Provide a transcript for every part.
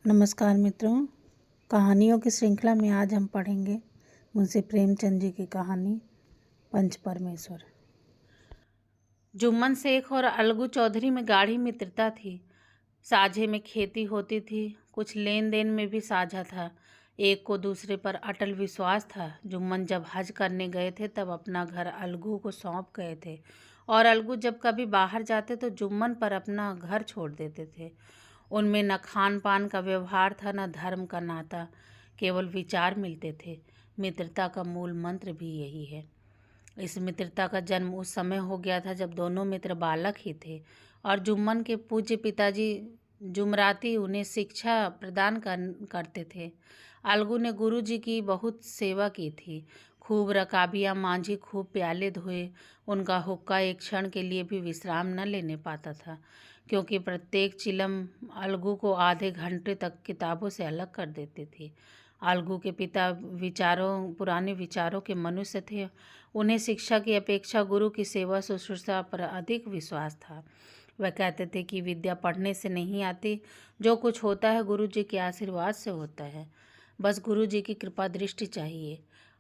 नमस्कार मित्रों, कहानियों की श्रृंखला में आज हम पढ़ेंगे मुंशी प्रेमचंद जी की कहानी पंच परमेश्वर। जुम्मन शेख और अलगू चौधरी में गाढ़ी मित्रता थी। साझे में खेती होती थी, कुछ लेन देन में भी साझा था। एक को दूसरे पर अटल विश्वास था। जुम्मन जब हज करने गए थे तब अपना घर अलगू को सौंप गए थे और अलगू जब कभी बाहर जाते तो जुम्मन पर अपना घर छोड़ देते थे। उनमें न खान पान का व्यवहार था, न धर्म का नाता, केवल विचार मिलते थे। मित्रता का मूल मंत्र भी यही है। इस मित्रता का जन्म उस समय हो गया था जब दोनों मित्र बालक ही थे और जुम्मन के पूज्य पिताजी जुमराती उन्हें शिक्षा प्रदान करते थे। अलगू ने गुरुजी की बहुत सेवा की थी, खूब रकाबियाँ मांझी, खूब प्याले धोए। उनका हुक्का एक क्षण के लिए भी विश्राम न लेने पाता था, क्योंकि प्रत्येक चिलम अलगू को आधे घंटे तक किताबों से अलग कर देती थी। अलगू के पिता पुराने विचारों के मनुष्य थे। उन्हें शिक्षा की अपेक्षा गुरु की सेवा शुश्रूषा पर अधिक विश्वास था। वह कहते थे कि विद्या पढ़ने से नहीं आती, जो कुछ होता है गुरु जी के आशीर्वाद से होता है। बस गुरु जी की कृपा दृष्टि चाहिए।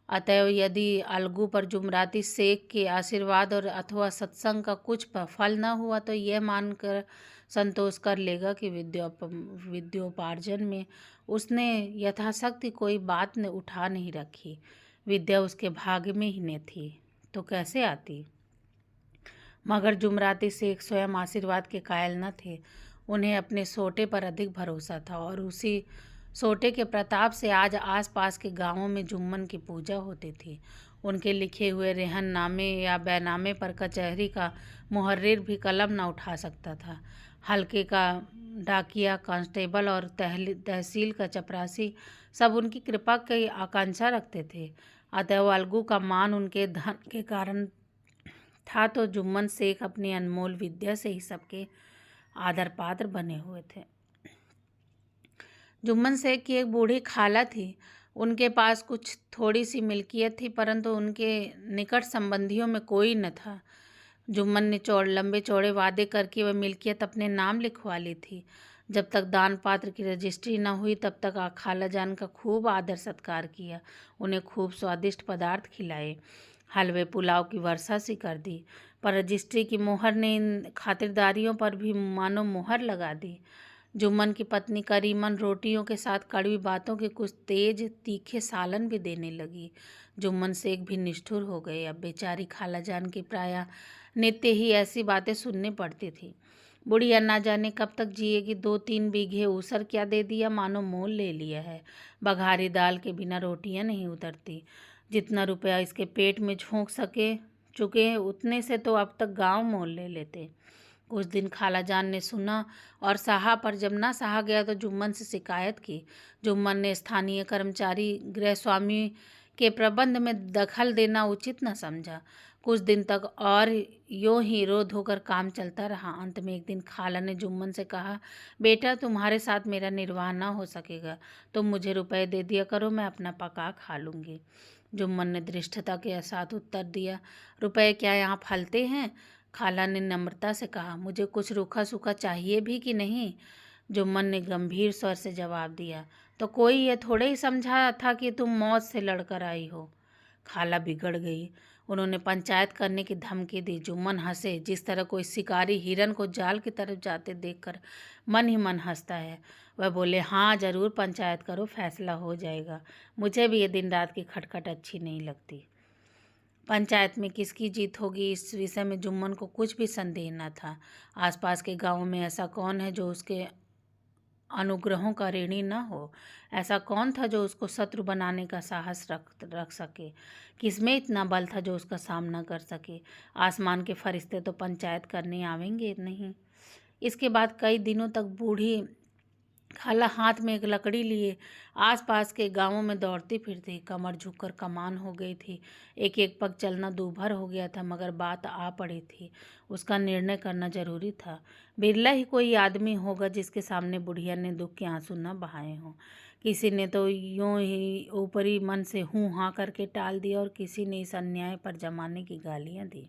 अतएव यदि अलगू पर जुमराती शेख के आशीर्वाद और अथवा सत्संग का कुछ फल न हुआ तो यह मानकर संतोष कर लेगा कि विद्योपार्जन में उसने यथाशक्ति कोई न उठा नहीं रखी। विद्या उसके भाग्य में ही न थी तो कैसे आती। मगर जुमराती शेख स्वयं आशीर्वाद के कायल न थे। उन्हें अपने सोटे पर अधिक भरोसा था और उसी सोटे के प्रताप से आज आसपास के गांवों में जुम्मन की पूजा होती थी। उनके लिखे हुए रेहननामे या बैनामे पर कचहरी का मुहर्रिर भी कलम न उठा सकता था। हल्के का डाकिया, कांस्टेबल और तहसील का चपरासी सब उनकी कृपा की आकांक्षा रखते थे। अतएव अलगू का मान उनके धन के कारण था तो जुम्मन शेख अपनी अनमोल विद्या से ही सबके आदर पात्र बने हुए थे। जुम्मन शेख की एक बूढ़ी खाला थी। उनके पास कुछ थोड़ी सी मिल्कियत थी, परंतु उनके निकट संबंधियों में कोई न था। जुम्मन ने लंबे चौड़े वादे करके वह मिल्कियत अपने नाम लिखवा ली थी। जब तक दान पात्र की रजिस्ट्री न हुई तब तक खाला जान का खूब आदर सत्कार किया। उन्हें खूब स्वादिष्ट पदार्थ खिलाए, हलवे पुलाव की वर्षा सी कर दी। पर रजिस्ट्री की मोहर ने इन खातिरदारियों पर भी मानो मोहर लगा दी। जुम्मन की पत्नी करीमन रोटियों के साथ कड़वी बातों के कुछ तेज तीखे सालन भी देने लगी। जुम्मन शेख भी निष्ठुर हो गए। अब बेचारी खाला जान की प्रायः नित्य ही ऐसी बातें सुननी पड़ती थी। बुढ़िया ना जाने कब तक जिएगी। 2-3 बीघे ऊसर क्या दे दिया, मानो मोल ले लिया है। बघारी दाल के बिना रोटियां नहीं उतरती। जितना रुपया इसके पेट में झोंक चुके हैं उतने से तो अब तक गांव मोल ले लेते। कुछ दिन खाला जान ने सुना और सहा, पर जब ना सहा गया तो जुम्मन से शिकायत की। जुम्मन ने स्थानीय कर्मचारी गृहस्वामी के प्रबंध में दखल देना उचित न समझा। कुछ दिन तक और यूं ही रो धोकर काम चलता रहा। अंत में एक दिन खाला ने जुम्मन से कहा, बेटा तुम्हारे साथ मेरा निर्वाह न हो सकेगा, तुम मुझे रुपए दे दिया करो, मैं अपना पका खा लूँगी। जुम्मन ने धृष्टता के साथ उत्तर दिया, रुपए क्या यहाँ फलते हैं। खाला ने नम्रता से कहा, मुझे कुछ रूखा सूखा चाहिए भी कि नहीं। जुम्मन ने गंभीर स्वर से जवाब दिया, तो कोई ये थोड़े ही समझा था कि तुम मौत से लड़कर आई हो। खाला बिगड़ गई। उन्होंने पंचायत करने की धमकी दी। जुम्मन हंसे, जिस तरह कोई शिकारी हिरन को जाल की तरफ जाते देखकर मन ही मन हंसता है। वह बोले, हाँ जरूर पंचायत करो, फैसला हो जाएगा। मुझे भी ये दिन रात की खटखट अच्छी नहीं लगती। पंचायत में किसकी जीत होगी इस विषय में जुम्मन को कुछ भी संदेह न था। आसपास के गांवों में ऐसा कौन है जो उसके अनुग्रहों का ऋणी न हो। ऐसा कौन था जो उसको शत्रु बनाने का साहस रख सके। किसमें इतना बल था जो उसका सामना कर सके। आसमान के फरिश्ते तो पंचायत करने आवेंगे नहीं। इसके बाद कई दिनों तक बूढ़ी खाला हाथ में एक लकड़ी लिए आसपास के गांवों में दौड़ती फिरती। कमर झुककर कमान हो गई थी। एक एक पग चलना दूभर हो गया था, मगर बात आ पड़ी थी। उसका निर्णय करना जरूरी था। बिरला ही कोई आदमी होगा जिसके सामने बुढ़िया ने दुख के आंसू न बहाए हों। किसी ने तो यूं ही ऊपरी मन से हूँ हाँ करके टाल दिया और किसी ने इस अन्याय पर जमाने की गालियां दी।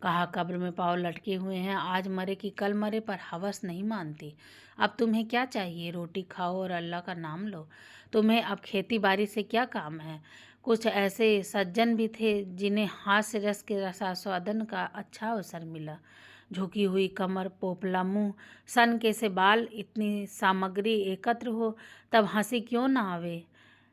कहा कब्र में पाँव लटके हुए हैं, आज मरे कि कल मरे, पर हवस नहीं मानती। अब तुम्हें क्या चाहिए? रोटी खाओ और अल्लाह का नाम लो। तुम्हें अब खेती बाड़ी से क्या काम है? कुछ ऐसे सज्जन भी थे जिन्हें हास्य रस के रसास्वादन का अच्छा अवसर मिला। झुकी हुई कमर, पोपला मुंह, सनके से बाल, इतनी सामग्री एकत्र हो तब हंसी क्यों ना आवे।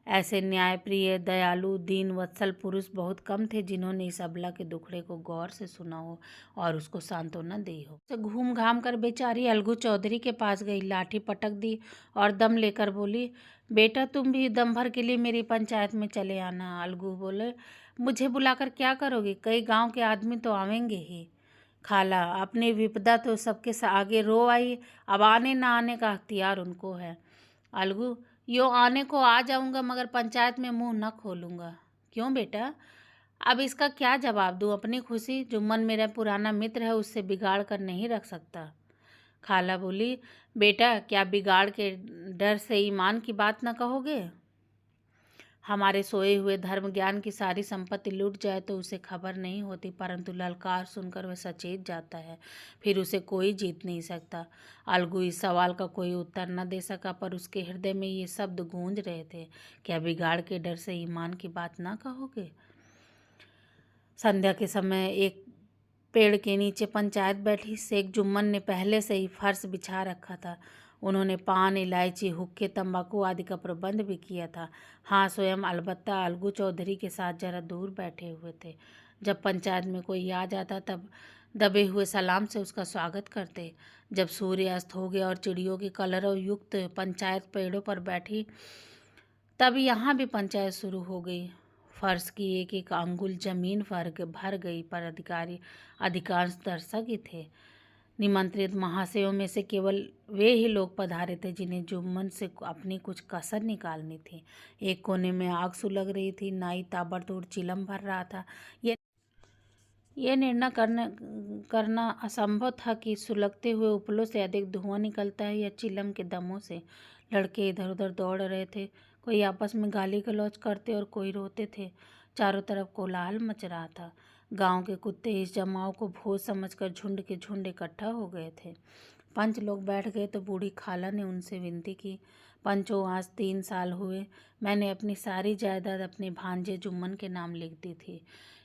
ऐसे न्यायप्रिय, दयालु, दीन वत्सल पुरुष बहुत कम थे जिन्होंने इस अबला के दुखड़े को गौर से सुना हो और उसको सांत्वना दी हो। तो घूम घाम कर बेचारी अलगू चौधरी के पास गई, लाठी पटक दी और दम लेकर बोली, बेटा तुम भी दम भर के लिए मेरी पंचायत में चले आना। अलगू बोले, मुझे बुलाकर क्या करोगे? कई गांव के आदमी तो आवेंगे ही। खाला, अपनी विपदा तो सबके आगे रो आई, अब आने ना आने का अख्तियार उनको है। अलगू, यो आने को आ जाऊंगा मगर पंचायत में मुंह न खोलूंगा। क्यों बेटा? अब इसका क्या जवाब दूं? अपनी खुशी, जुम्मन मेरा पुराना मित्र है, उससे बिगाड़ कर नहीं रख सकता। खाला बोली, बेटा क्या बिगाड़ के डर से ईमान की बात न कहोगे? हमारे सोए हुए धर्म ज्ञान की सारी संपत्ति लूट जाए तो उसे खबर नहीं होती, परंतु ललकार सुनकर वह सचेत जाता है, फिर उसे कोई जीत नहीं सकता। अलगू इस सवाल का कोई उत्तर न दे सका, पर उसके हृदय में ये शब्द गूंज रहे थे, क्या बिगाड़ के डर से ईमान की बात ना कहोगे? संध्या के समय एक पेड़ के नीचे पंचायत बैठी। शेख जुम्मन ने पहले से ही फर्श बिछा रखा था। उन्होंने पान, इलायची, हुक्के, तंबाकू आदि का प्रबंध भी किया था। हाँ, स्वयं अलबत्ता अलगू चौधरी के साथ जरा दूर बैठे हुए थे। जब पंचायत में कोई आ जाता तब दबे हुए सलाम से उसका स्वागत करते। जब सूर्य अस्त हो गया और चिड़ियों की कलरव युक्त पंचायत पेड़ों पर बैठी, तब यहाँ भी पंचायत शुरू हो गई। फर्श की एक एक अंगुल जमीन भर गई, पर अधिकांश दर्शक ही थे। निमंत्रित महाशयों में से केवल वे ही लोग पधारे थे जिन्हें जुम्मन से अपनी कुछ कसर निकालनी थी। एक कोने में आग सुलग रही थी, नाई ताबड़तोड़ चिलम भर रहा था। ये निर्णय करना असंभव था कि सुलगते हुए उपलों से अधिक धुआं निकलता है या चिलम के दमों से। लड़के इधर उधर दौड़ रहे थे, कोई आपस में गाली गलौज करते और कोई रोते थे। चारों तरफ कोलाहल मच रहा था। गांव के कुत्ते इस जमाव को भोज समझकर झुंड के झुंड इकट्ठा हो गए थे। पंच लोग बैठ गए तो बूढ़ी खाला ने उनसे विनती की, पंचों, आज 3 साल हुए मैंने अपनी सारी जायदाद अपने भांजे जुम्मन के नाम लिख दी थी।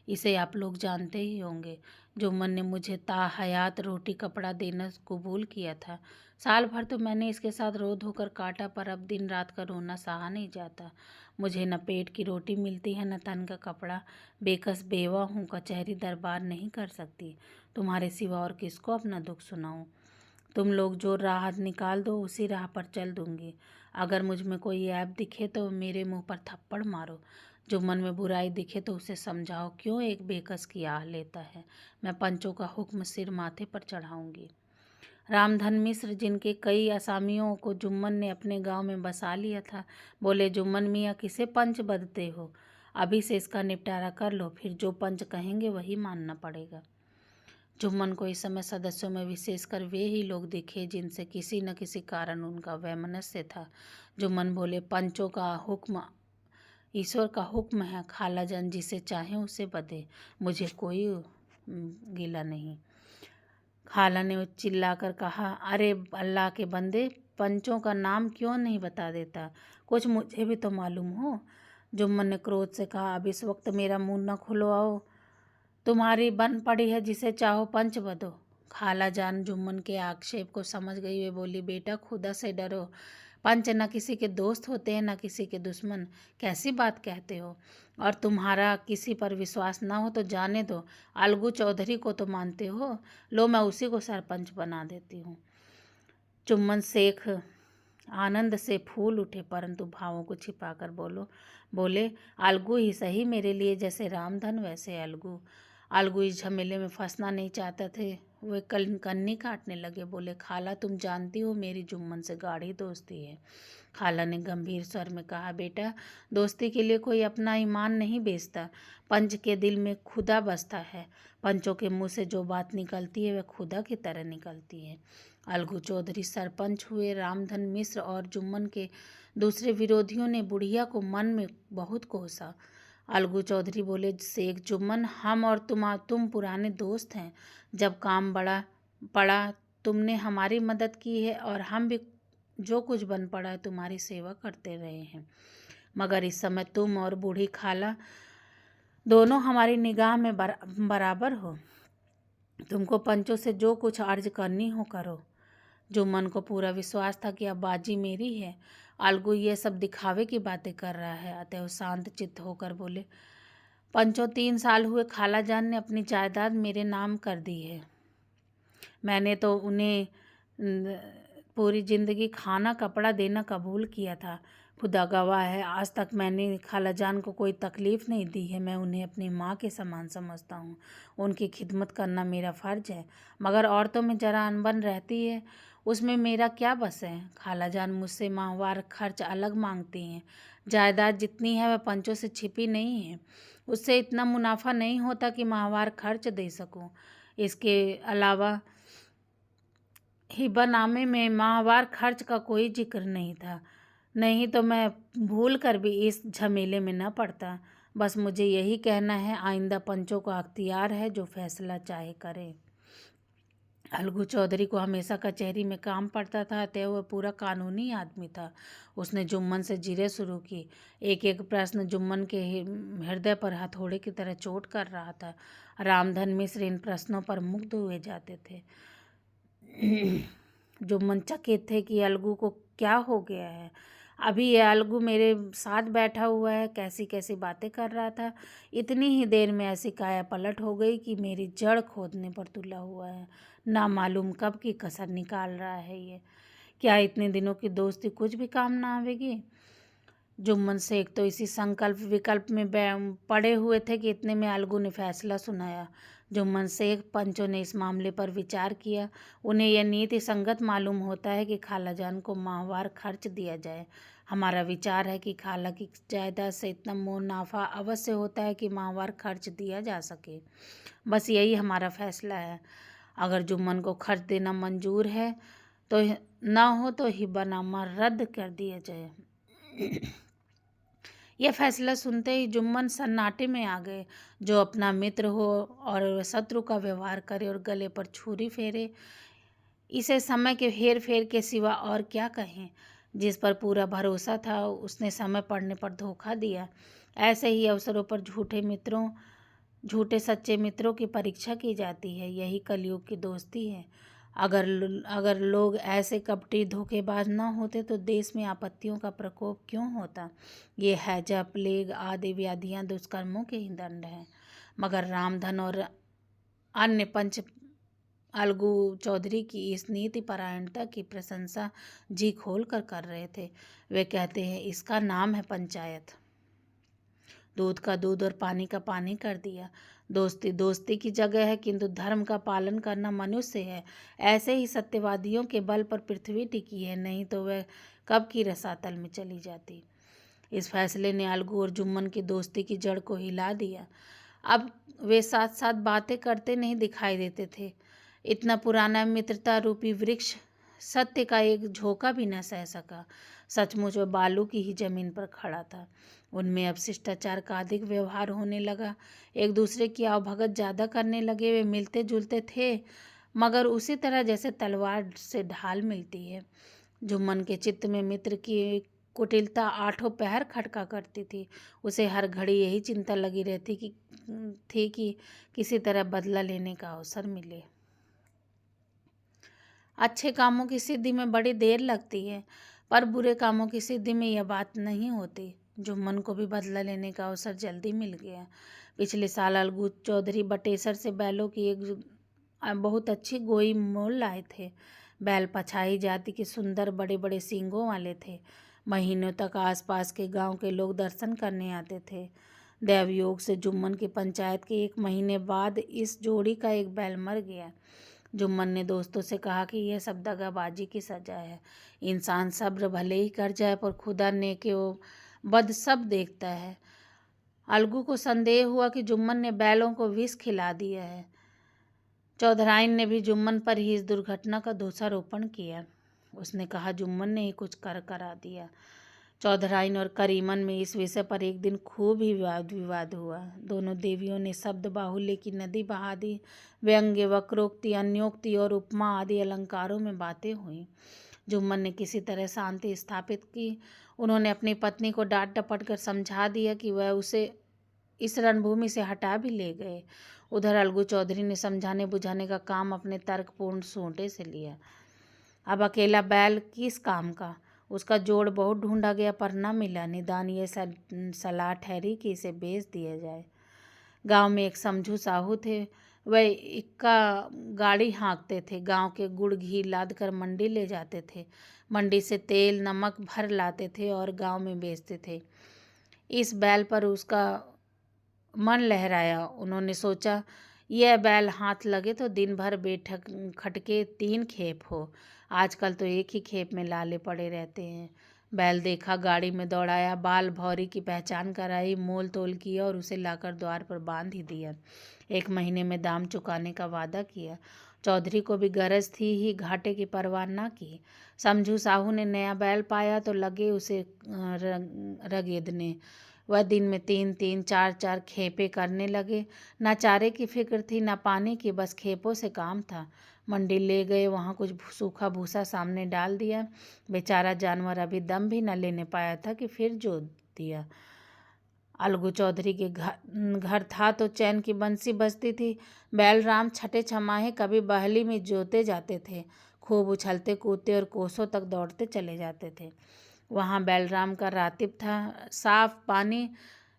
इसे आप लोग जानते ही होंगे। जुम्मन ने मुझे ताहयात रोटी कपड़ा देना कबूल किया था। साल भर तो मैंने इसके साथ रो धोकर काटा, पर अब दिन रात का रोना सहा नहीं जाता। मुझे न पेट की रोटी मिलती है, न तन का कपड़ा। बेकस बेवा हूँ, कचहरी दरबार नहीं कर सकती। तुम्हारे सिवा और किसको अपना दुख सुनाऊं? तुम लोग जो राह निकाल दो उसी राह पर चल दूंगी। अगर मुझ में कोई ऐब दिखे तो मेरे मुंह पर थप्पड़ मारो। जो मन में बुराई दिखे तो उसे समझाओ क्यों एक बेकस की आह लेता है। मैं पंचों का हुक्म सिर माथे पर चढ़ाऊंगी। रामधन मिश्र, जिनके कई असामियों को जुम्मन ने अपने गांव में बसा लिया था, बोले, जुम्मन मियाँ किसे पंच बदते हो? अभी से इसका निपटारा कर लो, फिर जो पंच कहेंगे वही मानना पड़ेगा। जुम्मन को इस समय सदस्यों में विशेषकर वे ही लोग दिखे जिनसे किसी न किसी कारण उनका वैमनस्य था। जुम्मन बोले, पंचों का हुक्म ईश्वर का हुक्म है। खालाजान जिसे चाहे उसे बदे, मुझे कोई गिला नहीं। खाला ने चिल्लाकर कहा, अरे अल्लाह के बंदे, पंचों का नाम क्यों नहीं बता देता? कुछ मुझे भी तो मालूम हो। जुम्मन ने क्रोध से कहा, अब इस वक्त मेरा मुंह न खुलवाओ। तुम्हारी बन पड़ी है, जिसे चाहो पंच बदो। खाला जान जुम्मन के आक्षेप को समझ गई। वे बोली, बेटा खुदा से डरो। पंच न किसी के दोस्त होते हैं न किसी के दुश्मन। कैसी बात कहते हो? और तुम्हारा किसी पर विश्वास ना हो तो जाने दो। अलगू चौधरी को तो मानते हो, लो मैं उसी को सरपंच बना देती हूँ। जुम्मन शेख आनंद से फूल उठे, परंतु भावों को छिपाकर बोले, अलगू ही सही मेरे लिए, जैसे रामधन वैसे अलगू। अलगू इस झमेले में फंसना नहीं चाहते थे। वे कन्नी काटने लगे। बोले, खाला तुम जानती हो मेरी जुम्मन से गाढ़ी दोस्ती है। खाला ने गंभीर स्वर में कहा, बेटा दोस्ती के लिए कोई अपना ईमान नहीं बेचता। पंच के दिल में खुदा बसता है। पंचों के मुंह से जो बात निकलती है वह खुदा की तरह निकलती है। अलगू चौधरी सरपंच हुए। रामधन मिश्र और जुम्मन के दूसरे विरोधियों ने बुढ़िया को मन में बहुत कोसा। अलगू चौधरी बोले, शेख जुम्मन, हम और तुम पुराने दोस्त हैं। जब काम बड़ा पड़ा तुमने हमारी मदद की है और हम भी जो कुछ बन पड़ा है तुम्हारी सेवा करते रहे हैं। मगर इस समय तुम और बूढ़ी खाला दोनों हमारी निगाह में बराबर हो। तुमको पंचों से जो कुछ अर्ज करनी हो करो। जुम्मन को पूरा विश्वास था कि अब बाजी मेरी है। अलगू ये सब दिखावे की बातें कर रहा है, अतः वो शांत चित्त होकर बोले, पंचों 3 साल हुए खाला जान ने अपनी जायदाद मेरे नाम कर दी है। मैंने तो उन्हें पूरी ज़िंदगी खाना कपड़ा देना कबूल किया था। खुदा गवाह है, आज तक मैंने खाला जान को कोई तकलीफ़ नहीं दी है। मैं उन्हें अपनी माँ के समान समझता हूँ। उनकी खिदमत करना मेरा फ़र्ज़ है। मगर औरतों में जरा अनबन रहती है, उसमें मेरा क्या बस है। खाला जान मुझसे माहवार खर्च अलग मांगती हैं। जायदाद जितनी है वह पंचों से छिपी नहीं है। उससे इतना मुनाफा नहीं होता कि माहवार खर्च दे सकूं। इसके अलावा हिब्बानामे में माहवार खर्च का कोई जिक्र नहीं था। नहीं तो मैं भूल कर भी इस झमेले में न पड़ता। बस मुझे यही कहना है, आइंदा पंचों का अख्तियार है, जो फैसला चाहे करे। अलगू चौधरी को हमेशा कचहरी में काम पड़ता था, अतः वह पूरा कानूनी आदमी था। उसने जुम्मन से जिरे शुरू की। एक एक प्रश्न जुम्मन के हृदय पर हथौड़े की तरह चोट कर रहा था। रामधन मिश्र इन प्रश्नों पर मुग्ध हुए जाते थे। जुम्मन चकित थे कि अलगू को क्या हो गया है। अभी ये अलगू मेरे साथ बैठा हुआ है, कैसी कैसी बातें कर रहा था। इतनी ही देर में ऐसी काया पलट हो गई कि मेरी जड़ खोदने पर तुला हुआ है। ना मालूम कब की कसर निकाल रहा है ये। क्या इतने दिनों की दोस्ती कुछ भी काम ना आवेगी। जुम्मन शेख तो इसी संकल्प विकल्प में पड़े हुए थे कि इतने में अलगू ने फैसला सुनाया। जुम्मन शेख पंचों ने इस मामले पर विचार किया। उन्हें यह नीति संगत मालूम होता है कि खाला जान को माहवार खर्च दिया जाए। हमारा विचार है कि खाला की जायदाद से इतना मुनाफा अवश्य होता है कि माहवार खर्च दिया जा सके। बस यही हमारा फैसला है। अगर जुम्मन को खर्च देना मंजूर है तो ना हो तो हिब्बानामा रद्द कर दिया जाए। यह फैसला सुनते ही जुम्मन सन्नाटे में आ गए। जो अपना मित्र हो और शत्रु का व्यवहार करे और गले पर छुरी फेरे, इसे समय के हेर फेर के सिवा और क्या कहें। जिस पर पूरा भरोसा था उसने समय पड़ने पर धोखा दिया। ऐसे ही अवसरों पर झूठे सच्चे मित्रों की परीक्षा की जाती है। यही कलयुग की दोस्ती है। अगर लोग ऐसे कपटी धोखेबाज न होते तो देश में आपत्तियों का प्रकोप क्यों होता। ये हैजा, प्लेग आदि व्याधियां दुष्कर्मों के ही दंड हैं। मगर रामधन और अन्य पंच अलगू चौधरी की इस नीति परायणता की प्रशंसा जी खोल कर रहे थे। वे कहते हैं, इसका नाम है पंचायत। दूध का दूध और पानी का पानी कर दिया। दोस्ती दोस्ती की जगह है, किंतु धर्म का पालन करना मनुष्य है। ऐसे ही सत्यवादियों के बल पर पृथ्वी टिकी है, नहीं तो वह कब की रसातल में चली जाती। इस फैसले ने अलगू और जुम्मन की दोस्ती की जड़ को हिला दिया। अब वे साथ साथ बातें करते नहीं दिखाई देते थे। इतना पुराना मित्रता रूपी वृक्ष सत्य का एक झोंका भी न सह सका। सचमुच वह बालू की ही जमीन पर खड़ा था। उनमें अब शिष्टाचार का अधिक व्यवहार होने लगा। एक दूसरे की आवभगत ज़्यादा करने लगे। वे मिलते जुलते थे, मगर उसी तरह जैसे तलवार से ढाल मिलती है। जुम्मन के चित्त में मित्र की कुटिलता आठों पहर खटका करती थी। उसे हर घड़ी यही चिंता लगी रहती थी कि किसी तरह बदला लेने का अवसर मिले। अच्छे कामों की सिद्धि में बड़ी देर लगती है, पर बुरे कामों की सिद्धि में यह बात नहीं होती। जुम्मन को भी बदला लेने का अवसर जल्दी मिल गया। पिछले साल अलगू चौधरी बटेसर से बैलों की एक बहुत अच्छी गोई मोल लाए थे। बैल पछाई जाति के सुंदर बड़े बड़े सींगों वाले थे। महीनों तक आसपास के गांव के लोग दर्शन करने आते थे। दैवयोग से जुम्मन की पंचायत के 1 महीने बाद इस जोड़ी का एक बैल मर गया। जुम्मन ने दोस्तों से कहा कि यह सब दगाबाजी की सजा है। इंसान सब्र भले ही कर जाए, पर खुदा नेके व बद सब देखता है। अलगू को संदेह हुआ कि जुम्मन ने बैलों को विष खिला दिया है। चौधराइन ने भी जुम्मन पर ही इस दुर्घटना का दोषारोपण किया। उसने कहा, जुम्मन ने ही कुछ करा दिया। चौधराइन और करीमन में इस विषय पर एक दिन खूब ही विवाद हुआ। दोनों देवियों ने शब्द बाहुल्य की नदी बहा दी। व्यंग्य, वक्रोक्ति, अन्योक्ति और उपमा आदि अलंकारों में बातें हुई। जुम्मन ने किसी तरह शांति स्थापित की। उन्होंने अपनी पत्नी को डांट डपट कर समझा दिया कि वह उसे इस रणभूमि से हटा भी ले गए। उधर अलगू चौधरी ने समझाने बुझाने का काम अपने तर्कपूर्ण सोंटे से लिया। अब अकेला बैल किस काम का? उसका जोड़ बहुत ढूंढा गया पर न मिला। निदान ये सलाह ठहरी कि इसे बेच दिया जाए। गांव में एक समझू साहू थे। वह इक्का गाड़ी हाँकते थे। गांव के गुड़ घी लाद कर मंडी ले जाते थे। मंडी से तेल नमक भर लाते थे और गांव में बेचते थे। इस बैल पर उसका मन लहराया। उन्होंने सोचा, यह बैल हाथ लगे तो दिन भर बेठक खटके 3 खेप हो। आजकल तो एक ही खेप में लाले पड़े रहते हैं। बैल देखा, गाड़ी में दौड़ाया, बाल भौरी की पहचान कराई, मोल तोल किया और उसे लाकर द्वार पर बांध ही दिया। 1 महीने में दाम चुकाने का वादा किया। चौधरी को भी गरज थी ही, घाटे की परवाह न की। समझू साहू ने नया बैल पाया तो लगे उसे रगेदने। वह दिन में 3-3, 4-4 खेपे करने लगे। न चारे की फिक्र थी न पानी की, बस खेपों से काम था। मंडी ले गए, वहाँ कुछ सूखा भूसा सामने डाल दिया। बेचारा जानवर अभी दम भी न लेने पाया था कि फिर जोत दिया। अलगू चौधरी के घर था तो चैन की बंसी बजती थी। बैलराम छठे छमाहे कभी बहली में जोते जाते थे। खूब उछलते कूदते और कोसों तक दौड़ते चले जाते थे। वहाँ बैलराम का रातिब था। साफ पानी,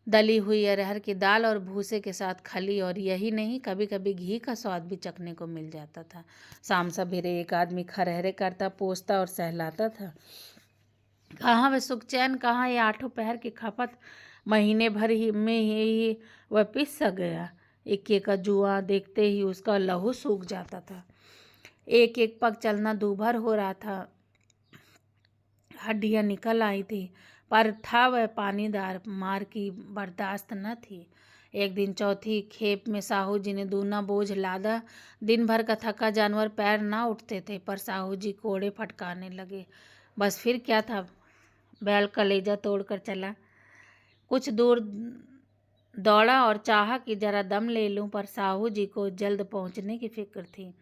दली हुई अरहर की दाल और भूसे के साथ खली, और यही नहीं, कभी कभी घी का स्वाद भी चखने को मिल जाता था। शाम सवेरे एक आदमी खरहरे करता, पोसता और सहलाता था। कहाँ वह सुख चैन, कहाँ ये 8 पहर की खपत। महीने भर में ही वह पिस सा गया। इक्के का जुआ देखते ही उसका लहू सूख जाता था। एक एक पग चलना दूभर हो रहा था। हड्डियां निकल आई थी, पर था वह पानीदार, मार की बर्दाश्त न थी। एक दिन चौथी खेप में साहू जी ने दूना बोझ लादा। दिन भर का थका जानवर पैर ना उठते थे, पर साहू जी कोड़े फटकारने लगे। बस फिर क्या था, बैल कलेजा तोड़कर चला। कुछ दूर दौड़ा और चाहा कि जरा दम ले लूं, पर साहू जी को जल्द पहुंचने की फिक्र थी।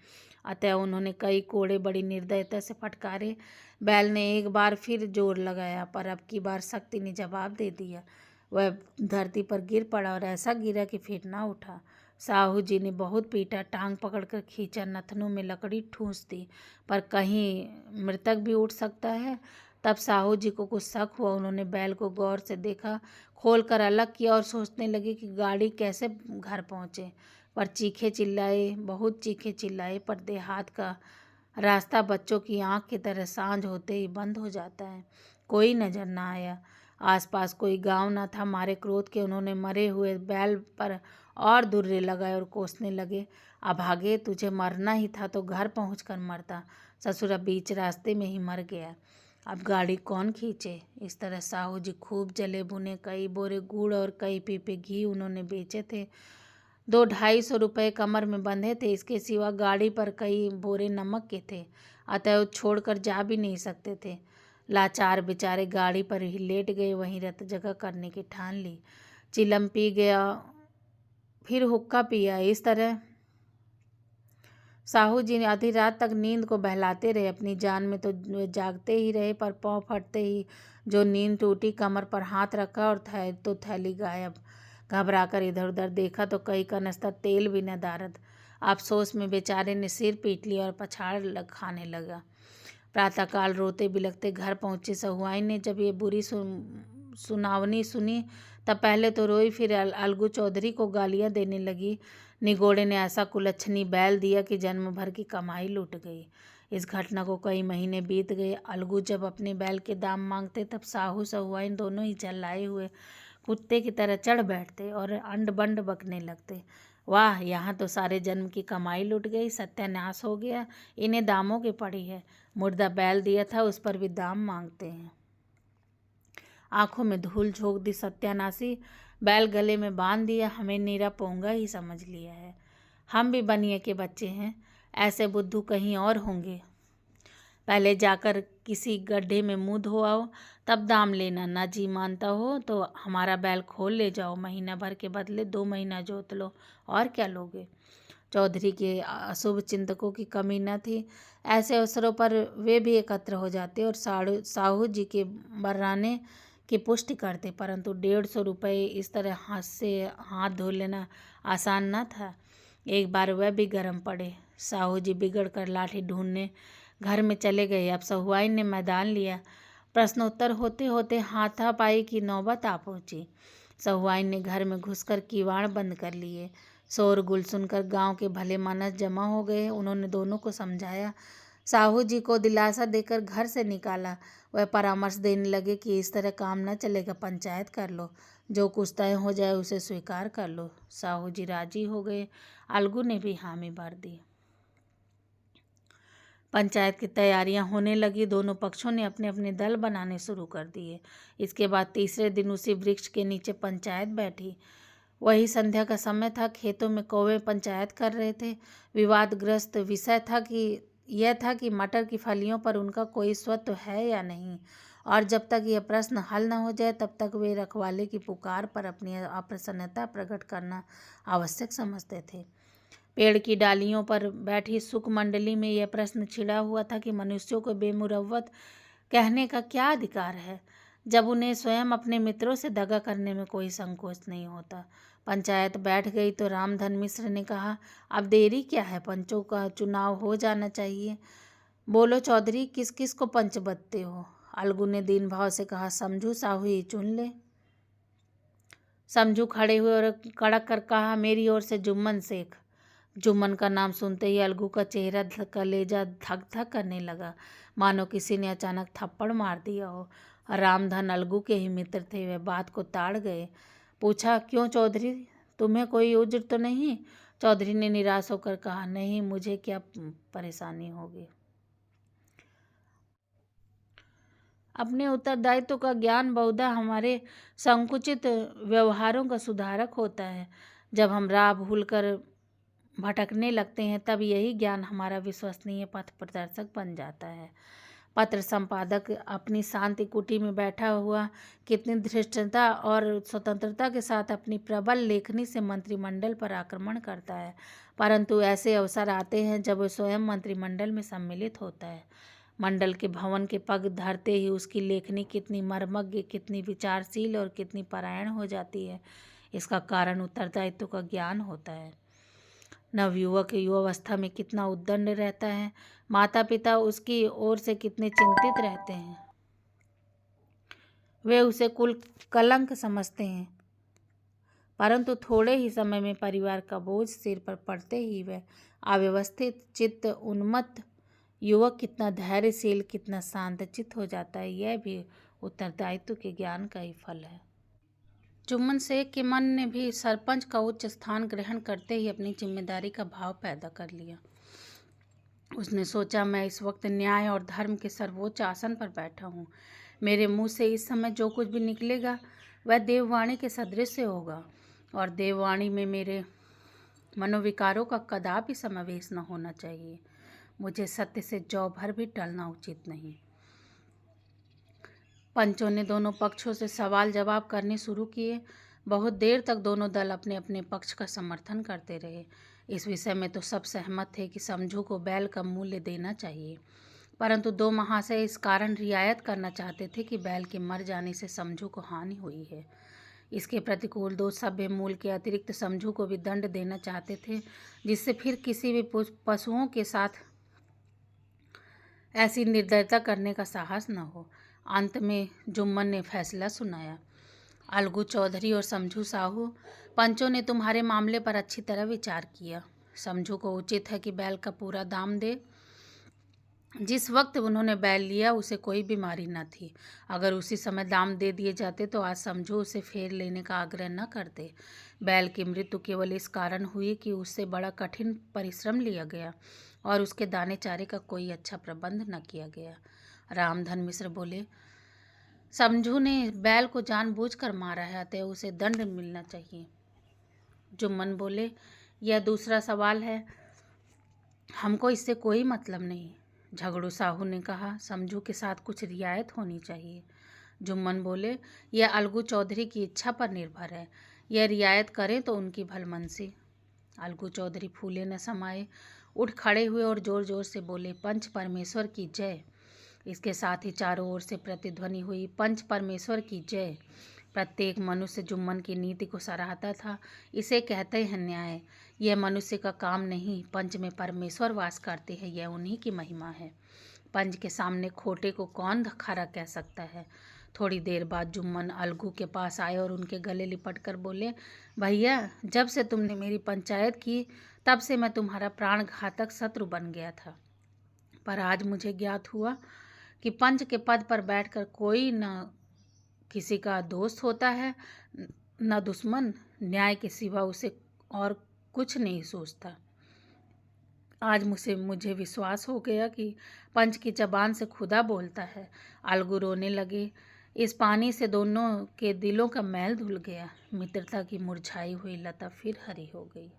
अतः उन्होंने कई कोड़े बड़ी निर्दयता से फटकारे। बैल ने एक बार फिर जोर लगाया, पर अब की बार शक्ति ने जवाब दे दिया। वह धरती पर गिर पड़ा और ऐसा गिरा कि फिर ना उठा। साहू जी ने बहुत पीटा, टांग पकड़कर खींचा, नथनों में लकड़ी ठूंस दी, पर कहीं मृतक भी उठ सकता है। तब साहू जी को कुछ शक हुआ। उन्होंने बैल को गौर से देखा, खोलकर अलग किया और सोचने लगे कि गाड़ी कैसे घर पहुँचे। पर चीखे चिल्लाए, बहुत चीखे चिल्लाए, पर देहात का रास्ता बच्चों की आंख की तरह सांझ होते ही बंद हो जाता है। कोई नजर ना आया। आसपास कोई गांव न था। मारे क्रोध के उन्होंने मरे हुए बैल पर और दुर्रे लगाए और कोसने लगे। अभागे, तुझे मरना ही था तो घर पहुंचकर मरता। ससुरा बीच रास्ते में ही मर गया। अब गाड़ी कौन खींचे। इस तरह साहू जी खूब जले भुने, कई बोरे गुड़ और कई पीपे घी उन्होंने बेचे थे। 200-250 रुपये कमर में बंधे थे। इसके सिवा गाड़ी पर कई बोरे नमक के थे। अतः छोड़कर जा भी नहीं सकते थे। लाचार बेचारे गाड़ी पर ही लेट गए, वहीं रत जगह करने की ठान ली। चिलम पी गया, फिर हुक्का पिया। इस तरह साहू जी ने आधी रात तक नींद को बहलाते रहे। अपनी जान में तो जागते ही रहे, पर पाँव फटते ही जो नींद टूटी, कमर पर हाथ रखा और थैली गायब। घबराकर इधर उधर देखा तो कई कनस्तर तेल भी न दारद। अफसोस में बेचारे ने सिर पीट लिया और पछाड़ खाने लगा। प्रातःकाल रोते बिलखते घर पहुंची सहुआइन ने जब ये बुरी सुनावनी सुनी, तब पहले तो रोई, फिर अलगू चौधरी को गालियां देने लगी। निगोड़े ने ऐसा कुलच्छनी बैल दिया कि जन्म भर की कमाई लूट गई। इस घटना को कई महीने बीत गए। अलगू जब अपने बैल के दाम मांगते, तब साहू सहुआइन दोनों ही चिल्लाए हुए कुत्ते की तरह चढ़ बैठते और अंड बंड बकने लगते। वाह, यहाँ तो सारे जन्म की कमाई लुट गई, सत्यानाश हो गया। इन्हें दामों की पड़ी है। मुर्दा बैल दिया था, उस पर भी दाम मांगते हैं। आंखों में धूल झोंक दी सत्यानाशी। बैल गले में बांध दिया। हमें नीरा पोंगा ही समझ लिया है। हम भी बनिए के बच्चे हैं। ऐसे बुद्धू कहीं और होंगे। पहले जाकर किसी गड्ढे में मुंह धो आओ, तब दाम लेना। ना जी मानता हो तो हमारा बैल खोल ले जाओ, महीना भर के बदले 2 महीना जोत लो, और क्या लोगे। चौधरी के अशुभ चिंतकों की कमी न थी। ऐसे अवसरों पर वे भी एकत्र हो जाते और साहू जी के बर्राने की पुष्टि करते, परंतु 150 रुपये इस तरह हाथ से हाथ धो लेना आसान न था। एक बार वह भी गर्म पड़े। साहू जी बिगड़ कर लाठी ढूंढने घर में चले गए। अब सहुआई ने मैदान लिया। प्रश्नोत्तर होते होते हाथापाई की नौबत आ पहुंची। सहुआइन ने घर में घुसकर किवाड़ बंद कर लिए। शोरगुल सुनकर गांव के भले मानस जमा हो गए। उन्होंने दोनों को समझाया, साहू जी को दिलासा देकर घर से निकाला। वह परामर्श देने लगे कि इस तरह काम न चलेगा, पंचायत कर लो, जो कुछ तय हो जाए उसे स्वीकार कर लो। साहू जी राजी हो गए। अलगू ने भी हामी भर दी। पंचायत की तैयारियां होने लगी। दोनों पक्षों ने अपने अपने दल बनाने शुरू कर दिए। इसके बाद तीसरे दिन उसी वृक्ष के नीचे पंचायत बैठी। वही संध्या का समय था। खेतों में कौवे पंचायत कर रहे थे। विवादग्रस्त विषय यह था कि मटर की फलियों पर उनका कोई स्वत्व है या नहीं, और जब तक यह प्रश्न हल न हो जाए तब तक वे रखवाले की पुकार पर अपनी अप्रसन्नता प्रकट करना आवश्यक समझते थे। पेड़ की डालियों पर बैठी सुख मंडली में यह प्रश्न छिड़ा हुआ था कि मनुष्यों को बेमुरव्वत कहने का क्या अधिकार है, जब उन्हें स्वयं अपने मित्रों से दगा करने में कोई संकोच नहीं होता। पंचायत बैठ गई तो रामधन मिश्र ने कहा, अब देरी क्या है, पंचों का चुनाव हो जाना चाहिए। बोलो चौधरी, किस किस को पंच बदते हो। अलगू ने दीन भाव से कहा, समझू साहू ही चुन ले। समझू खड़े हुए और कड़क कर कहा, मेरी ओर से जुम्मन शेख। जुम्मन का नाम सुनते ही अलगू का चेहरा कलेजा धक धक करने लगा, मानो किसी ने अचानक थप्पड़ मार दिया हो। रामधन अलगू के ही मित्र थे, वे बात को ताड़ गए। पूछा, क्यों चौधरी, तुम्हें कोई उज्र तो नहीं। चौधरी ने निराश होकर कहा, नहीं, मुझे क्या परेशानी होगी। अपने उत्तरदायित्व का ज्ञान बहुधा हमारे संकुचित व्यवहारों का सुधारक होता है। जब हम राह भूल कर भटकने लगते हैं तब यही ज्ञान हमारा विश्वसनीय पथ प्रदर्शक बन जाता है। पत्र संपादक अपनी शांति कुटी में बैठा हुआ कितनी धृष्टता और स्वतंत्रता के साथ अपनी प्रबल लेखनी से मंत्रिमंडल पर आक्रमण करता है, परंतु ऐसे अवसर आते हैं जब वह स्वयं मंत्रिमंडल में सम्मिलित होता है। मंडल के भवन के पग धरते ही उसकी लेखनी कितनी मर्मज्ञ, कितनी विचारशील और कितनी परायण हो जाती है। इसका कारण उत्तरदायित्व का ज्ञान होता है। नवयुवक युवावस्था में कितना उद्दंड रहता है, माता पिता उसकी ओर से कितने चिंतित रहते हैं। वे उसे कुल कलंक समझते हैं, परंतु थोड़े ही समय में परिवार का बोझ सिर पर पड़ते ही वह अव्यवस्थित चित्त उन्मत्त युवक कितना धैर्यशील, कितना शांतचित्त हो जाता है। यह भी उत्तरदायित्व के ज्ञान का ही फल है। जुम्मन शेख के मन ने भी सरपंच का उच्च स्थान ग्रहण करते ही अपनी जिम्मेदारी का भाव पैदा कर लिया। उसने सोचा, मैं इस वक्त न्याय और धर्म के सर्वोच्च आसन पर बैठा हूँ। मेरे मुंह से इस समय जो कुछ भी निकलेगा वह देववाणी के सदृश होगा, और देववाणी में मेरे मनोविकारों का कदापि समावेश न होना चाहिए। मुझे सत्य से जौ भर भी टलना उचित नहीं। पंचों ने दोनों पक्षों से सवाल जवाब करने शुरू किए। बहुत देर तक दोनों दल अपने अपने पक्ष का समर्थन करते रहे। इस विषय में तो सब सहमत थे कि समझू को बैल का मूल्य देना चाहिए, परंतु दो महाशय इस कारण रियायत करना चाहते थे कि बैल के मर जाने से समझू को हानि हुई है। इसके प्रतिकूल दो सभ्य मूल के अतिरिक्त समझू को भी दंड देना चाहते थे, जिससे फिर किसी भी पशुओं के साथ ऐसी निर्दयता करने का साहस न हो। अंत में जुम्मन ने फैसला सुनाया, अलगू चौधरी और समझू साहू, पंचों ने तुम्हारे मामले पर अच्छी तरह विचार किया। समझू को उचित है कि बैल का पूरा दाम दे। जिस वक्त उन्होंने बैल लिया उसे कोई बीमारी न थी। अगर उसी समय दाम दे दिए जाते तो आज समझू उसे फेर लेने का आग्रह न करते। बैल की मृत्यु केवल इस कारण हुई कि उससे बड़ा कठिन परिश्रम लिया गया और उसके दाने चारे का कोई अच्छा प्रबंध न किया गया। रामधन मिश्र बोले, समझू ने बैल को जानबूझकर मारा है, अतः उसे दंड मिलना चाहिए। जुम्मन बोले, यह दूसरा सवाल है, हमको इससे कोई मतलब नहीं। झगड़ू साहू ने कहा, समझू के साथ कुछ रियायत होनी चाहिए। जुम्मन बोले, यह अलगू चौधरी की इच्छा पर निर्भर है, यह रियायत करें तो उनकी भलमनसी। अलगू चौधरी फूले न समाये, उठ खड़े हुए और जोर जोर से बोले, पंच परमेश्वर की जय। इसके साथ ही चारों ओर से प्रतिध्वनि हुई, पंच परमेश्वर की जय। प्रत्येक मनुष्य जुम्मन की नीति को सराहता था। इसे कहते हैं न्याय। यह मनुष्य का काम नहीं, पंच में परमेश्वर वास करते हैं, यह उन्हीं की महिमा है। पंच के सामने खोटे को कौन खरा कह सकता है। थोड़ी देर बाद जुम्मन अलगू के पास आए और उनके गले लिपट कर बोले, भैया, जब से तुमने मेरी पंचायत की तब से मैं तुम्हारा प्राण घातक शत्रु बन गया था, पर आज मुझे ज्ञात हुआ कि पंच के पद पर बैठकर कोई न किसी का दोस्त होता है न दुश्मन, न्याय के सिवा उसे और कुछ नहीं सोचता। आज मुझे विश्वास हो गया कि पंच की जबान से खुदा बोलता है। अलगू रोने लगे। इस पानी से दोनों के दिलों का मैल धुल गया। मित्रता की मुरझाई हुई लता फिर हरी हो गई।